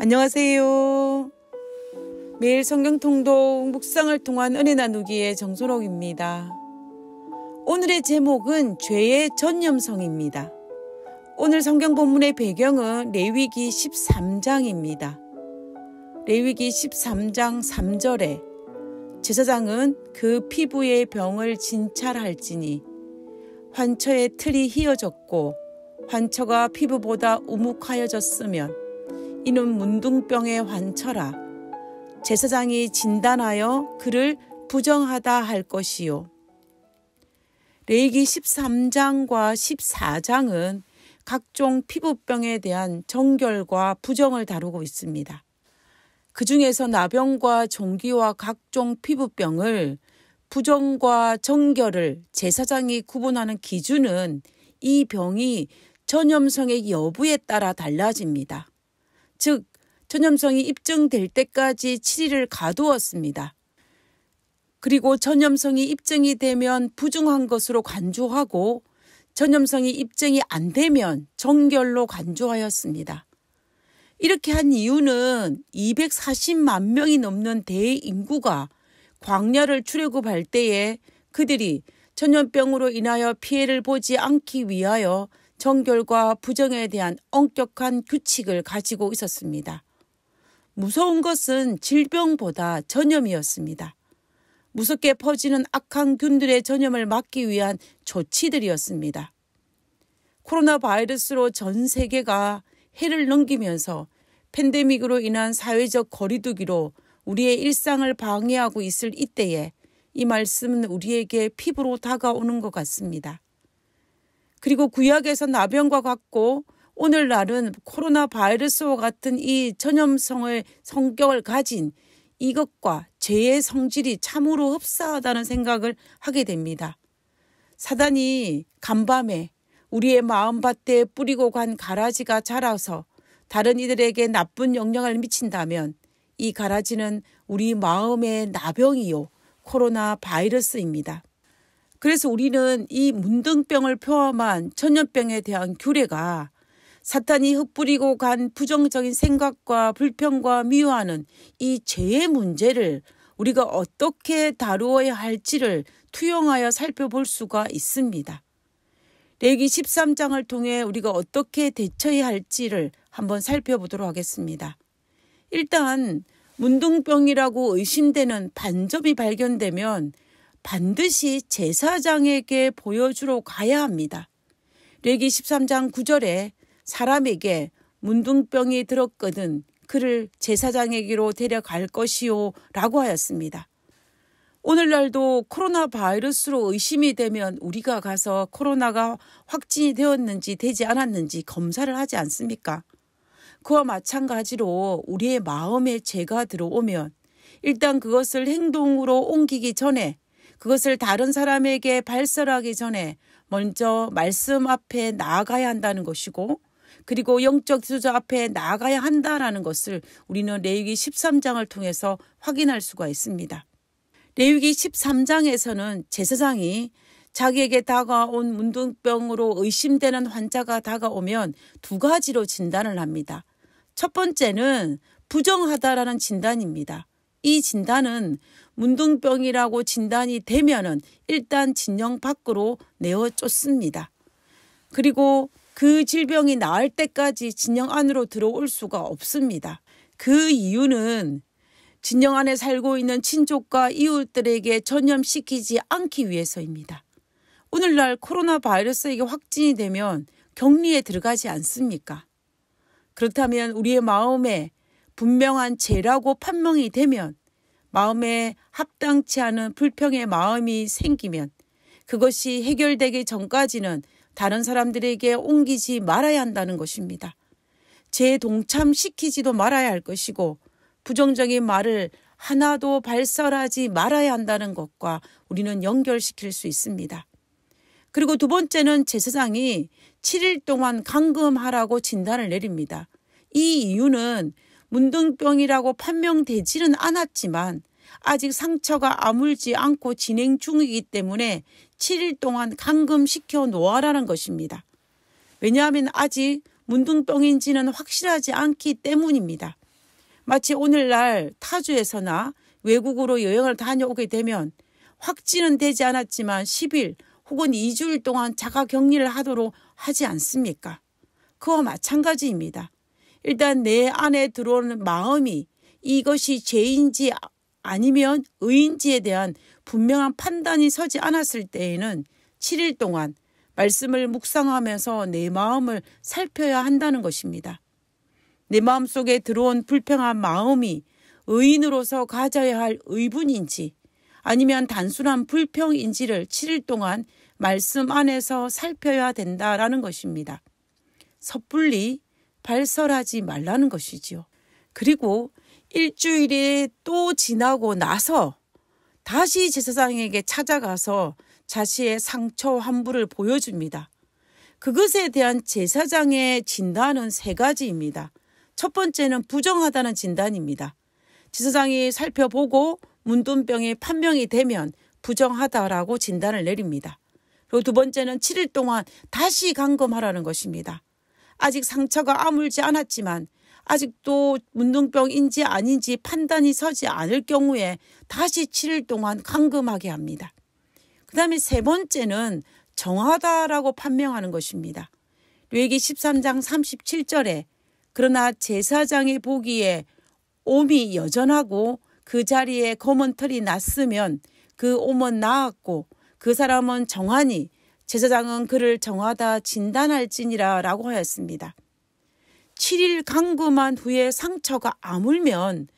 안녕하세요. 매일 성경통독 묵상을 통한 은혜 나누기의 정소록입니다. 오늘의 제목은 죄의 전념성입니다. 오늘 성경 본문의 배경은 레위기 13장입니다. 레위기 13장 3절에 제사장은 그 피부의 병을 진찰할지니 환처의 틀이 휘어졌고 환처가 피부보다 우묵하여졌으면 이는 문둥병의 환처라. 제사장이 진단하여 그를 부정하다 할 것이요. 레위기 13장과 14장은 각종 피부병에 대한 정결과 부정을 다루고 있습니다. 그 중에서 나병과 종기와 각종 피부병을 부정과 정결을 제사장이 구분하는 기준은 이 병이 전염성의 여부에 따라 달라집니다. 즉, 전염성이 입증될 때까지 7일을 가두었습니다. 그리고 전염성이 입증이 되면 부정한 것으로 간주하고 전염성이 입증이 안 되면 정결로 간주하였습니다. 이렇게 한 이유는 240만 명이 넘는 대인구가 광야를 출애굽할 때에 그들이 전염병으로 인하여 피해를 보지 않기 위하여 정결과 부정에 대한 엄격한 규칙을 가지고 있었습니다. 무서운 것은 질병보다 전염이었습니다. 무섭게 퍼지는 악한 균들의 전염을 막기 위한 조치들이었습니다. 코로나 바이러스로 전 세계가 해를 넘기면서 팬데믹으로 인한 사회적 거리두기로 우리의 일상을 방해하고 있을 이때에 이 말씀은 우리에게 피부로 다가오는 것 같습니다. 그리고 구약에서 나병과 같고 오늘날은 코로나 바이러스와 같은 이 전염성의 성격을 가진 이것과 죄의 성질이 참으로 흡사하다는 생각을 하게 됩니다. 사단이 간밤에 우리의 마음밭에 뿌리고 간 가라지가 자라서 다른 이들에게 나쁜 영향을 미친다면 이 가라지는 우리 마음의 나병이요 코로나 바이러스입니다. 그래서 우리는 이 문둥병을 포함한 전염병에 대한 규례가 사탄이 흩뿌리고 간 부정적인 생각과 불평과 미워하는 이 죄의 문제를 우리가 어떻게 다루어야 할지를 투영하여 살펴볼 수가 있습니다. 레위기 13장을 통해 우리가 어떻게 대처해야 할지를 한번 살펴보도록 하겠습니다. 일단 문둥병이라고 의심되는 반점이 발견되면 반드시 제사장에게 보여주러 가야 합니다. 레위기 13장 9절에 사람에게 문둥병이 들었거든 그를 제사장에게로 데려갈 것이요 라고 하였습니다. 오늘날도 코로나 바이러스로 의심이 되면 우리가 가서 코로나가 확진이 되었는지 되지 않았는지 검사를 하지 않습니까? 그와 마찬가지로 우리의 마음에 죄가 들어오면 일단 그것을 행동으로 옮기기 전에 그것을 다른 사람에게 발설하기 전에 먼저 말씀 앞에 나아가야 한다는 것이고 그리고 영적 지도자 앞에 나아가야 한다는 것을 우리는 레위기 13장을 통해서 확인할 수가 있습니다. 레위기 13장에서는 제사장이 자기에게 다가온 문둥병으로 의심되는 환자가 다가오면 두 가지로 진단을 합니다. 첫 번째는 부정하다라는 진단입니다. 이 진단은 문둥병이라고 진단이 되면은 일단 진영 밖으로 내어 쫓습니다. 그리고 그 질병이 나을 때까지 진영 안으로 들어올 수가 없습니다. 그 이유는 진영 안에 살고 있는 친족과 이웃들에게 전염시키지 않기 위해서입니다. 오늘날 코로나 바이러스에게 확진이 되면 격리에 들어가지 않습니까? 그렇다면 우리의 마음에 분명한 죄라고 판명이 되면 마음에 합당치 않은 불평의 마음이 생기면 그것이 해결되기 전까지는 다른 사람들에게 옮기지 말아야 한다는 것입니다. 죄에 동참시키지도 말아야 할 것이고 부정적인 말을 하나도 발설하지 말아야 한다는 것과 우리는 연결시킬 수 있습니다. 그리고 두 번째는 제사장이 7일 동안 감금하라고 진단을 내립니다. 이 이유는 문둥병이라고 판명되지는 않았지만 아직 상처가 아물지 않고 진행 중이기 때문에 7일 동안 감금시켜 놓아라는 것입니다. 왜냐하면 아직 문둥병인지는 확실하지 않기 때문입니다. 마치 오늘날 타주에서나 외국으로 여행을 다녀오게 되면 확진은 되지 않았지만 10일 혹은 2주일 동안 자가 격리를 하도록 하지 않습니까? 그와 마찬가지입니다. 일단 내 안에 들어오는 마음이 이것이 죄인지 아니면 의인지에 대한 분명한 판단이 서지 않았을 때에는 7일 동안 말씀을 묵상하면서 내 마음을 살펴야 한다는 것입니다. 내 마음속에 들어온 불평한 마음이 의인으로서 가져야 할 의분인지 아니면 단순한 불평인지를 7일 동안 말씀 안에서 살펴야 된다라는 것입니다. 섣불리 발설하지 말라는 것이지요. 그리고 일주일이 또 지나고 나서 다시 제사장에게 찾아가서 자신의 상처 환부를 보여줍니다. 그것에 대한 제사장의 진단은 3가지입니다. 첫 번째는 부정하다는 진단입니다. 제사장이 살펴보고 문둥병이 판명이 되면 부정하다라고 진단을 내립니다. 그리고 두 번째는 7일 동안 다시 감금하라는 것입니다. 아직 상처가 아물지 않았지만 아직도 문둥병인지 아닌지 판단이 서지 않을 경우에 다시 7일 동안 감금하게 합니다. 그 다음에 3번째는 정하다라고 판명하는 것입니다. 레위기 13장 37절에 그러나 제사장이 보기에 옴이 여전하고 그 자리에 검은 털이 났으면 그 옴은 나았고 그 사람은 정하니 제사장은 그를 정하다 진단할지니라 라고 하였습니다. 7일 감금한 후에 상처가 아물면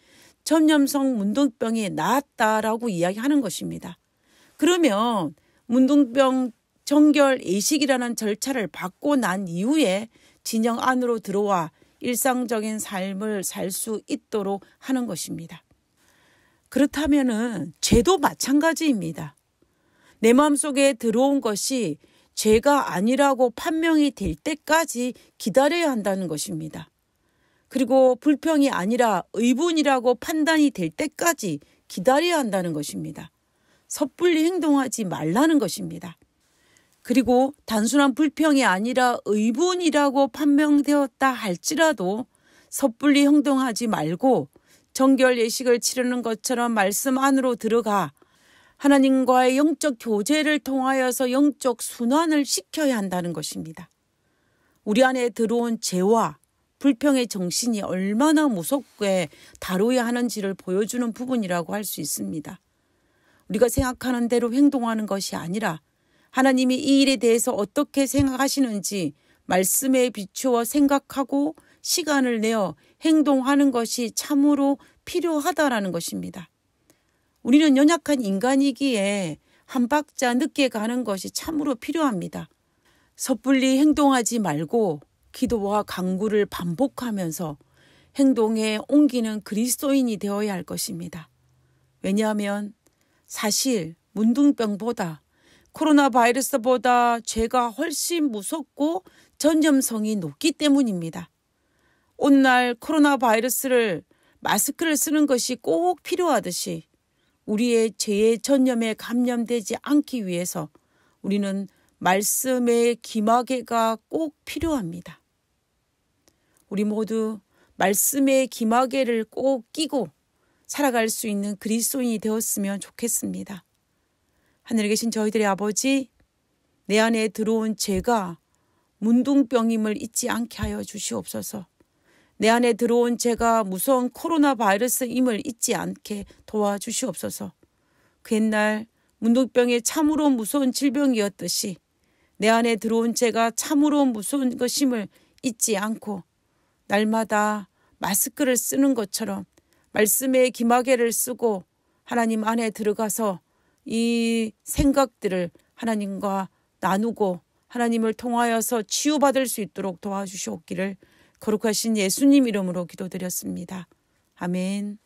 전염성 문둥병이 나았다라고 이야기하는 것입니다. 그러면 문둥병 정결 예식이라는 절차를 받고 난 이후에 진영 안으로 들어와 일상적인 삶을 살 수 있도록 하는 것입니다. 그렇다면은 죄도 마찬가지입니다. 내 마음속에 들어온 것이 죄가 아니라고 판명이 될 때까지 기다려야 한다는 것입니다. 그리고 불평이 아니라 의분이라고 판단이 될 때까지 기다려야 한다는 것입니다. 섣불리 행동하지 말라는 것입니다. 그리고 단순한 불평이 아니라 의분이라고 판명되었다 할지라도 섣불리 행동하지 말고 정결 예식을 치르는 것처럼 말씀 안으로 들어가 하나님과의 영적 교제를 통하여서 영적 순환을 시켜야 한다는 것입니다. 우리 안에 들어온 죄와 불평의 정신이 얼마나 무섭게 다루어야 하는지를 보여주는 부분이라고 할 수 있습니다. 우리가 생각하는 대로 행동하는 것이 아니라 하나님이 이 일에 대해서 어떻게 생각하시는지 말씀에 비추어 생각하고 시간을 내어 행동하는 것이 참으로 필요하다라는 것입니다. 우리는 연약한 인간이기에 한 박자 늦게 가는 것이 참으로 필요합니다. 섣불리 행동하지 말고 기도와 간구를 반복하면서 행동에 옮기는 그리스도인이 되어야 할 것입니다. 왜냐하면 사실 문둥병보다 코로나 바이러스보다 죄가 훨씬 무섭고 전염성이 높기 때문입니다. 오늘날 코로나 바이러스를 마스크를 쓰는 것이 꼭 필요하듯이 우리의 죄의 전염에 감염되지 않기 위해서 우리는 말씀의 기마개가 꼭 필요합니다. 우리 모두 말씀의 기마개를 꼭 끼고 살아갈 수 있는 그리스도인이 되었으면 좋겠습니다. 하늘에 계신 저희들의 아버지, 내 안에 들어온 죄가 문둥병임을 잊지 않게 하여 주시옵소서. 내 안에 들어온 죄가 무서운 코로나 바이러스임을 잊지 않게 도와주시옵소서. 그 옛날 문둥병이 참으로 무서운 질병이었듯이 내 안에 들어온 죄가 참으로 무서운 것임을 잊지 않고 날마다 마스크를 쓰는 것처럼 말씀의 기마개를 쓰고 하나님 안에 들어가서 이 생각들을 하나님과 나누고 하나님을 통하여서 치유받을 수 있도록 도와주시옵기를 거룩하신 예수님 이름으로 기도드렸습니다. 아멘.